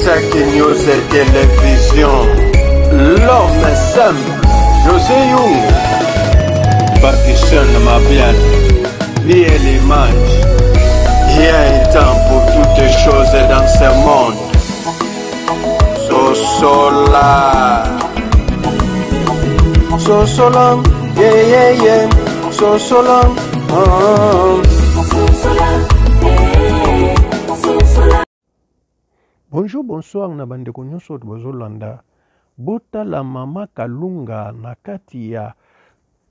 Chaque news et télévision, l'homme est simple, José Young. Pakistan ma bien, lié l'image. Il y a un temps pour toutes les choses dans ce monde. Sosolam, yeah yeah yeah, Sosolam, Bonjour, bonsoir, na bandeko nyonso bozolanda. Bota la mama Kalunga na kati ya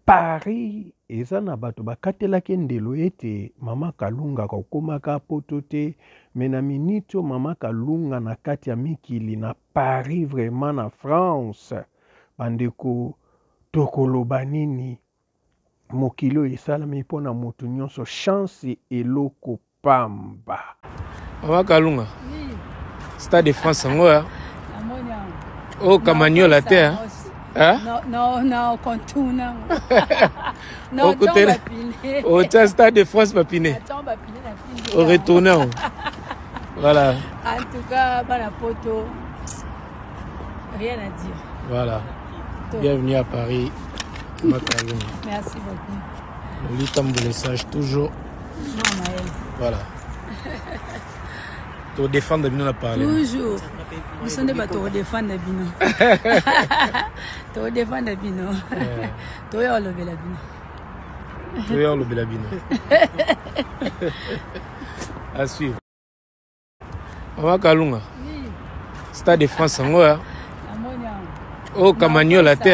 Paris eza na bato bakatelaki ndelo ete mama Kalunga kokomaka poto te, me na minito mama Kalunga na kati ya mikili na Paris, vraiment na France. Bandeko tokoloba nini mokili oyo esalami mpo na moto nyonso, chance eloko pamba. Mama Kalunga, Stade de France yango ya o Kamanyola te hein? Non, kontuna. Non, au Stade de France Papiné. Au retournant. Voilà. En tout cas, Banapoto, rien à dire. Voilà. Bienvenue à Paris, Mama Kalunga. Merci beaucoup. On lit ton message toujours. Non, Maël. Voilà. Tu défendre Bino la parler. Toujours. Nous sommes des bateaux défendre Bino. Tu défendre Bino. Tu es le Bela Bino. Tu es le Bela Bino. À suivre. Mama Kalunga. Stade de France yango ya o Kamanyola te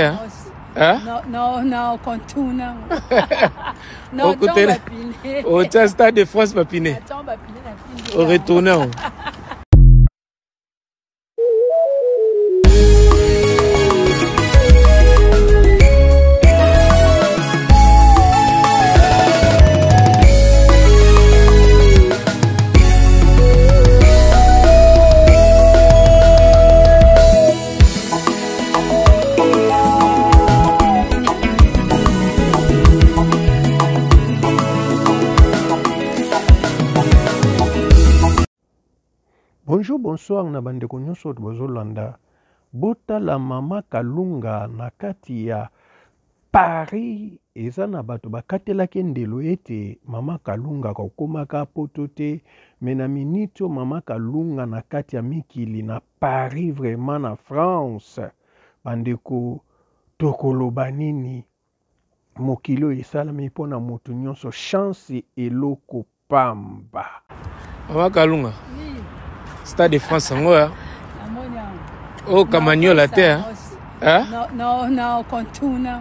hein? Non, kontuna. Non, au Stade de France Papiné. Au retournant. Bonjour, bonsoir, na bandeko nyonso bozolanda. Bota la mama Kalunga na kati ya Paris eza na bato bakatelaki ndelo ete mama Kalunga kokomaka poto te, me na minito mama Kalunga na kati ya mikili na Paris, vraiment na France. Bandeko tokoloba nini mokili oyo esalami mpo na moto nyonso, chance eloko pamba. Mama Kalunga. Stade de France yango ya o Kamanyola te hein? Non, kontuna.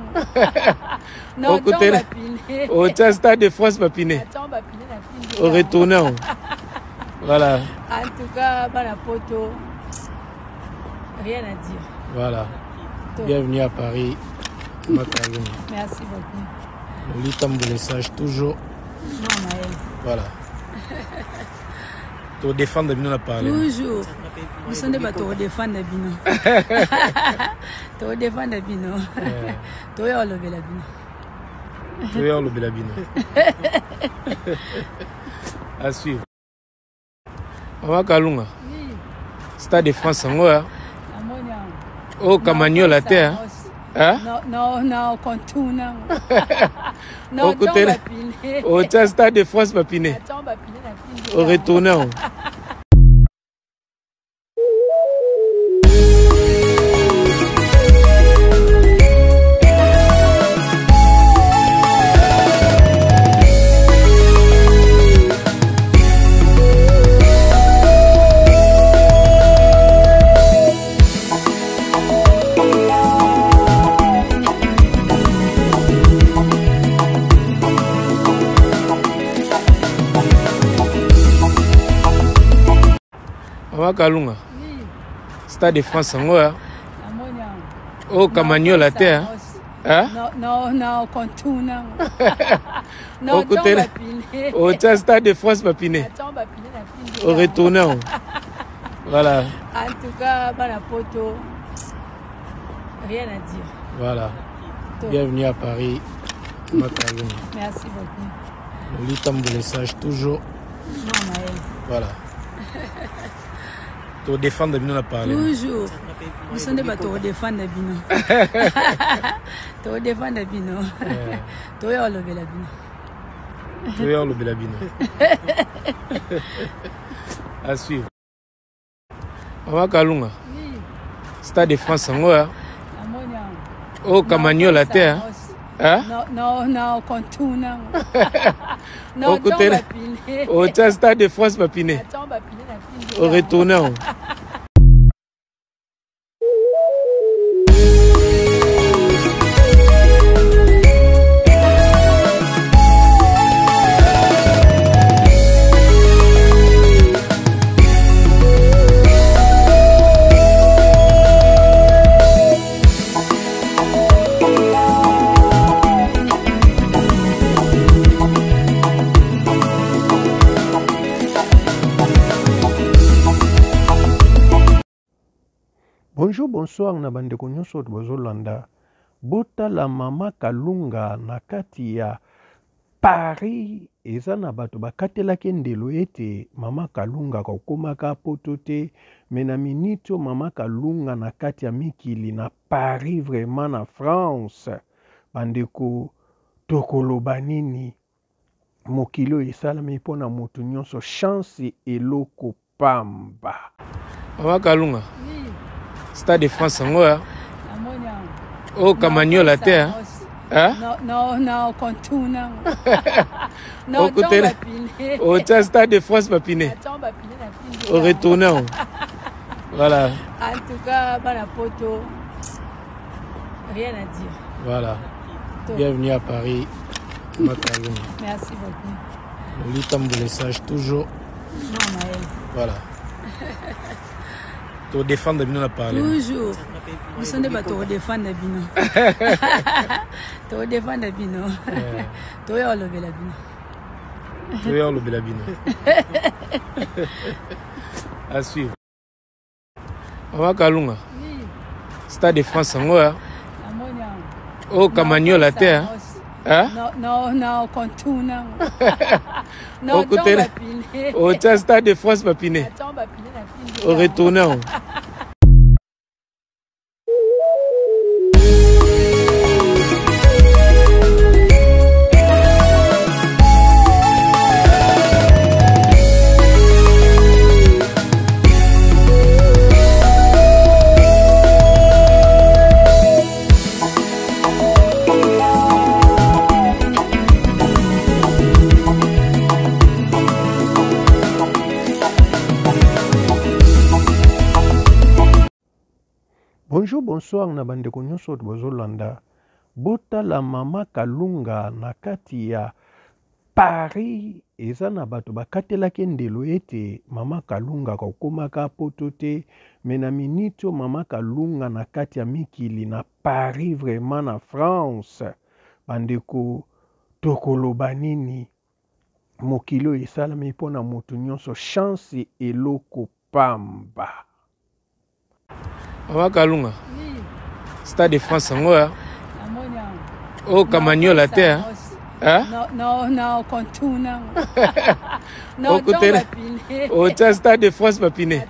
Non, au Stade de France Papiné. Au retournant. Voilà. En tout cas, Banapoto, rien à dire. Voilà. Bienvenue à Paris, Mama Kalunga. Merci beaucoup. On lit ton message toujours. Non, Maël. Voilà. Tu défendre Bino la parler. Toujours. Nous sommes des bateaux défendre Bino. Tu défendre Bino. Tu es le Bela Bino. Tu es le Bela Bino. À suivre. Mama Kalunga. Stade de France yango ya o Kamanyola te hein? Non, kontuna. Non, au Stade de France Papiné. Au retournant. Mama Kalunga. Stade de France yango ya o Kamanyola te hein? Non, kontuna. Non, au Stade de France Papiné. Au retournant. Voilà. En tout cas, Banapoto, rien à dire. Voilà. Bienvenue à Paris, Mama Kalunga. Merci beaucoup. On lit ton message toujours. Non, Maël. Voilà. Tu défendre bien la parler. Toujours. Nous sommes pas tu défendre bien. Tu défendre bien. Tu es le bel bien. Tu es le bel bien. À suivre. Maman Kalunga. Stade de France ngoya. Oh Camagno la terre. Hein? Non, contuna. Non, au Stade de France papiné. Au retournant. Bonjour, bonsoir na bandeko nyonso bozolanda. Botala mama Kalunga na kati ya Paris eza na bato bakatelaki ndelo ete mama Kalunga kokomaka poto te, me na minito mama Kalunga na kati ya mikili na Paris vraiment na France. Bandeko tokoloba nini mokili oyo esalami mpo na moto nyonso, chance eloko pamba. Mama Kalunga. Stade de France ngoya. Oh Camagno la terre. Hein? Non, contuna. Non, au Stade de France papiné. Au retournant. Voilà. En tout cas, la photo, rien à dire. Voilà. Bienvenue à Paris. Merci beaucoup. Le litambulessage toujours. Non, Maël. Voilà. Tu défendre bien la parler. Toujours. Nous sommes pas tu défendre bien. Tu défendre bien. Tu es le bel bien. Tu es le bel bien. À suivre. Maman Kalunga. Stade de France ngoya. Oh Camagno la terre. Hein? Non, contuna. Non, au Stade de France papiné. Au retournant. Bonjour, bonsoir na bandeko nyonso bozolanda. Botala mama Kalunga na kati ya Paris eza na bato bakatelaki ndelo ete mama Kalunga kokomaka poto te, me na minito mama Kalunga na kati ya mikili na Paris vraiment na France. Bandeko tokoloba nini mokili oyo esalami mpo na moto nyonso, chance eloko pamba. Mama Kalunga. Stade de France ngoya. Oh Camagno la terre. Hein? Non, contuna. Non, au Stade de France papiné.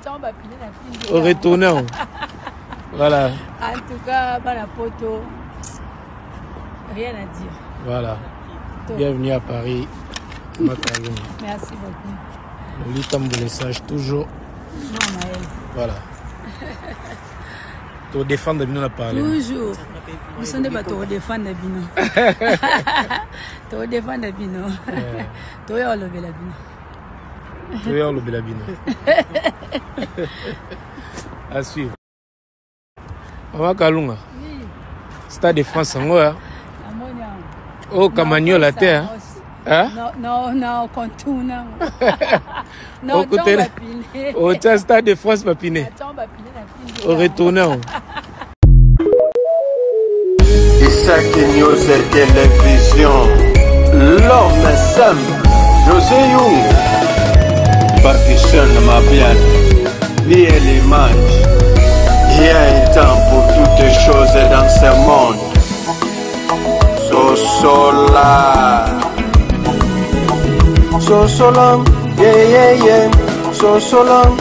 Au retournant. Voilà. En tout cas, la photo, rien à dire. Voilà. Bienvenue à Paris. Merci beaucoup. Le litambulessage toujours. Non, Maël. Voilà. Tu défendre bien la parler. Toujours. Nous sommes pas tu défendre bien. Tu défendre bien. Tu es le bel bien. Tu es le bel bien. À suivre. Maman Kalunga. Stade de France ngoya. Oh Camagno la terre. Hein? Non, contuna. Non, au Stade de France papiné. Au retournant. Isaac News Télévision, l'homme simple, José Young, Pakistan Mabian, lié l'image. Il y a un temps pour toutes les choses dans ce monde. So long, yeah, so long,